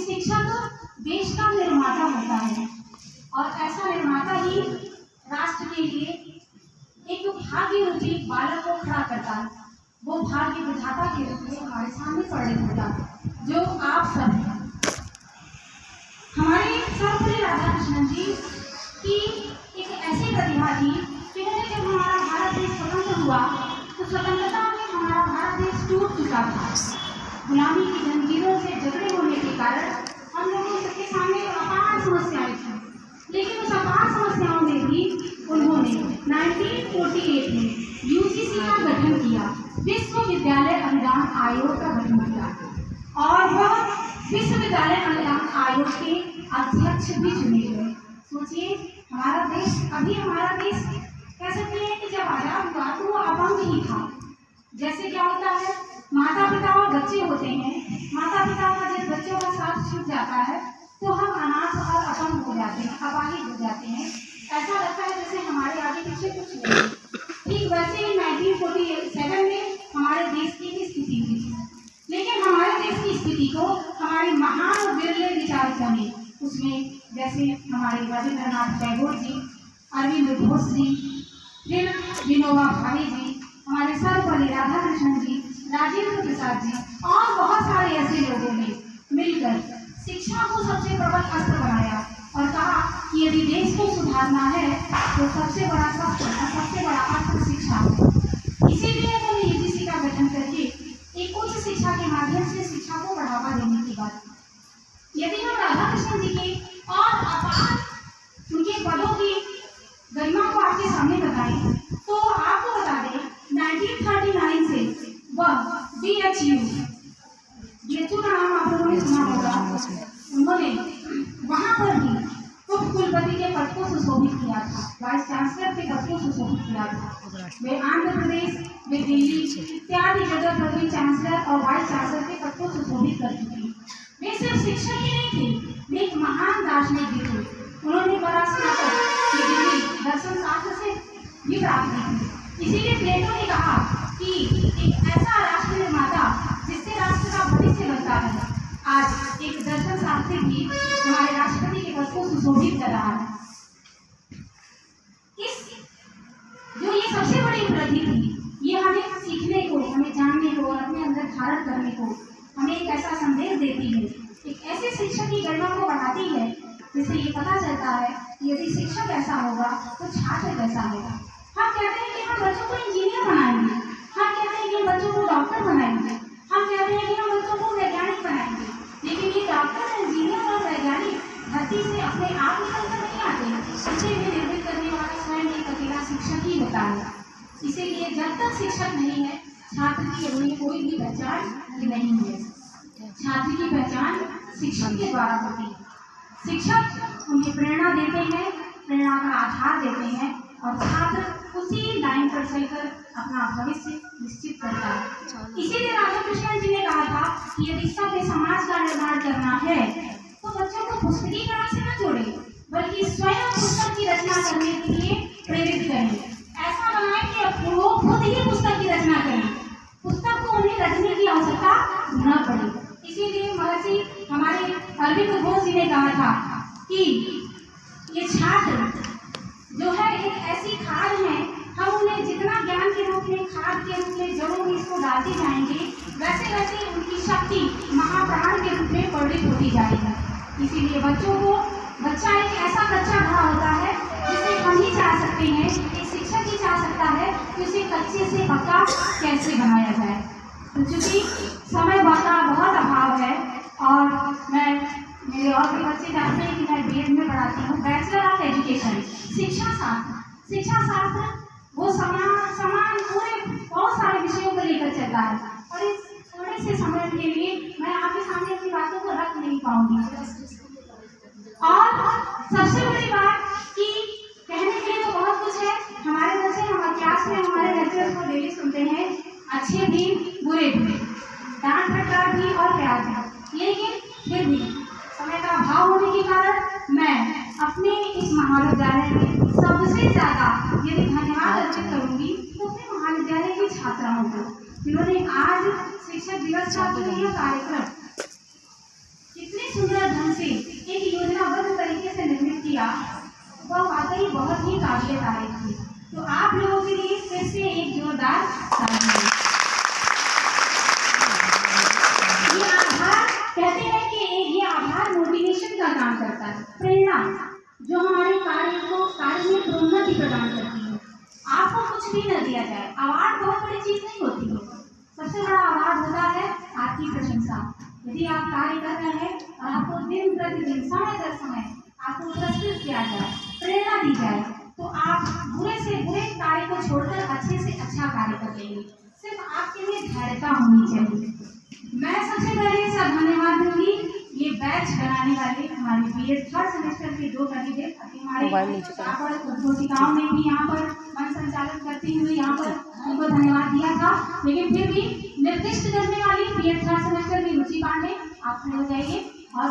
शिक्षक देश का निर्माता होता है और ऐसा निर्माता ही राष्ट्र के लिए एक भाग्य रूपी बालक को खड़ा करता है। वो भाग्य विधाता के रूप में हमारे सामने पड़े होता जो आप सब हैं। हमारे सर्वपल्ली राधाकृष्णन जी की एक ऐसी प्रतिभा थी जिन्होंने जब हमारा भारत देश स्वतंत्र हुआ तो स्वतंत्रता में हमारा भारत देश टूट चुका था। गुलामी की जंजीरों से जकड़े होने के कारण हम लोगों के सामने अपार समस्याएं थी, लेकिन उस अपार समस्याओं में भी उन्होंने 1948 में यूजीसी का गठन किया, विश्वविद्यालय अनुदान आयोग का गठन किया और वह विश्वविद्यालय अनुदान आयोग के अध्यक्ष भी चुने गए। सोचिए, हमारा देश कह सकते हैं कि जब आजाद हुआ तो वो अपंग ही था। जैसे क्या होता है, माता पिता और बच्चे होते हैं, माता पिता का जब बच्चों का साथ छूट जाता है तो हम अनाथ और अपंग हो जाते हैं, अपाहिज हो जाते हैं। ऐसा लगता है जैसे हमारे आगे पीछे कुछ नहीं। ठीक वैसे ही 1947 में हमारे देश की स्थिति हुई, लेकिन हमारे देश की स्थिति को हमारे महान विरले विचारकों ने, उसमें जैसे हमारे रविंद्रनाथ टैगोर जी, अरविंद घोष जी, फिर विनोबा भावे जी, हमारे सर्वपल्ली राधाकृष्णन जी, राजेंद्र प्रसाद जी और बहुत सारे ऐसे लोगों ने मिलकर शिक्षा को सबसे प्रबल अस्त्र बनाया और कहा कि यदि देश को सुधारना है तो सबसे बड़ा अस्त्र शिक्षा है। इसीलिए उन्होंने यूजीसी का गठन करके एक उच्च शिक्षा के माध्यम से शिक्षा को बढ़ावा देने की बात की। यदि हम राधाकृष्णन जी के और अपार उनके पदों की गरिमा को आपके सामने बताएं तो आपको बता दें 1939 से वह DHU का नाम आप लोगों ने सुना होगा। उन्होंने वहाँ पर भी उप कुलपति के पद को सुशोभित किया था, वाइस चांसलर के पद को सुशोभित किया था। वे आंध्र प्रदेश, वे दिल्ली इत्यादि जगह पर भी चांसलर और वाइस चांसलर के पद को सुशोभित कर चुकी। वे सिर्फ शिक्षक ही नहीं थे, वे एक महान दार्शनिक भी थे। उन्होंने बड़ा स्नातक की डिग्री दर्शन शास्त्र से भी प्राप्त की थी। इसीलिए प्लेटो ने कहा कि एक ऐसा राष्ट्र निर्माता जिससे राष्ट्र का भविष्य बनता है, आज एक दर्शन शास्त्री भी हमारे राष्ट्रपति के पद को सुशोभित कर रहा है। जो ये सबसे बड़ी उपलब्धि थी, ये हमें सीखने को, हमें जानने को और अपने अंदर धारण करने को हमें एक ऐसा संदेश देती है, एक ऐसे शिक्षक की गरिमा को बढ़ाती है जिससे ये पता चलता है कि यदि शिक्षक ऐसा होगा तो छात्र कैसा होगा। हम कहते हैं कि हम बच्चों को इंजीनियर बनाएंगे, हम कहते हैं कि हम बच्चों को डॉक्टर बनाएंगे, हम कहते हैं कि हम बच्चों को वैज्ञानिक बनाएंगे, लेकिन ये डॉक्टर, इंजीनियर और वैज्ञानिक धरती से अपने आप निकल कर नहीं आते। इसे भी निर्मित करने वाला स्वयं एक अकेला शिक्षक ही होता है। इसीलिए जब तक शिक्षक नहीं है, छात्र की उन्हें कोई भी पहचान नहीं है। छात्र की पहचान शिक्षक के द्वारा होती है। शिक्षक उन्हें प्रेरणा देते हैं, प्रेरणा का आधार देते हैं और छात्र उसी लाइन पर चलकर अपना भविष्य निश्चित करता है। इसीलिए राधाकृष्णन जी ने कहा था कि यदि सभ्य समाज का निर्माण करना है तो बच्चों को पुस्तकीकरण से न जोड़े, बल्कि स्वयं पुस्तक की रचना करने के लिए प्रेरित करें। ऐसा बनाए कि वो खुद ही पुस्तक की रचना करें, पुस्तक को उन्हें रचने की आवश्यकता न पड़े। इसीलिए महर्षि हमारे अरविंद घोष जी ने कहा था कि ये छात्र जो है एक ऐसी खाद है, हम उन्हें जितना ज्ञान के रूप में, खाद के रूप में जड़ों में इसको डालते जाएंगे, वैसे वैसे उनकी शक्ति महाप्राण के रूप में परिणित होती जाएगी। इसीलिए बच्चा एक ऐसा कच्चा घड़ा होता है जिसे हम ही चाह सकते हैं, एक शिक्षक ही चाह सकता है कि उसे कच्चे से पक्का कैसे बनाया जाए। तो चूँकि समय का बहुत अभाव है और मेरे और भी बच्चे जानते हैं कि मैं बीएड में पढ़ाती हूँ, बैचलर ऑफ एजुकेशन, शिक्षा शास्त्र वो समान पूरे बहुत सारे विषयों को लेकर चलता है और इस थोड़े से समय के लिए मैं आपके सामने अपनी बातों को रख नहीं पाऊंगी। और सबसे बड़ी बात कि कहने के लिए तो बहुत कुछ है। हमारे बच्चे हमारे क्लास में हमारे लेक्चर्स को डेली सुनते हैं, अच्छे भी बुरे भी, डांट फटकार भी और प्यार भी, लेकिन फिर भी समय का अभाव होने के कारण मैं अपने इस महाविद्यालय में सबसे ज़्यादा यदि धन्यवाद अर्पित करूँगी तो अपने महाविद्यालय की छात्राओं को, जिन्होंने आज शिक्षक दिवस का यह कार्यक्रम इतने सुंदर ढंग से एक योजनाबद्ध तरीके से निर्मित किया, वह वाकई बहुत ही काबिल तारीफ थी। तो आप लोगों के लिए फिर से एक जोरदार तालियां। ये आभार कहते हैं कि ये आभार मोटिवेशन का काम करता है, प्रेरणा जो हमारे कार्य में प्रोन्नति प्रदान करती है। आपको कुछ भी न दिया जाए, अवार्ड बहुत बड़ी चीज नहीं होती है। सबसे बड़ा अवार्ड होता है आपकी प्रशंसा। यदि आप कार्य कर रहे हैं और आपको दिन प्रतिदिन समय दर समय आपको पुरस्कृत किया जाए, प्रेरणा दी जाए, तो आप बुरे से बुरे कार्य को छोड़कर अच्छे से अच्छा कार्य कर लेंगे। सिर्फ आपके लिए धैर्यता होनी चाहिए। मैं सबसे पहले सब धन्यवाद दूंगी ये बैच बनाने वाले हमारे बीएड थर्ड सेमेस्टर के 2 कैंडिडेट हमारे यहाँ पर उद्घोषिकाओं में भी यहाँ पर मन संचालन करती हुई यहाँ पर उनको धन्यवाद दिया था। लेकिन फिर भी निर्दिष्ट करने वाली बीएड थर्ड सेमेस्टर में रुचि पांडे, आप खड़े हो जाइए और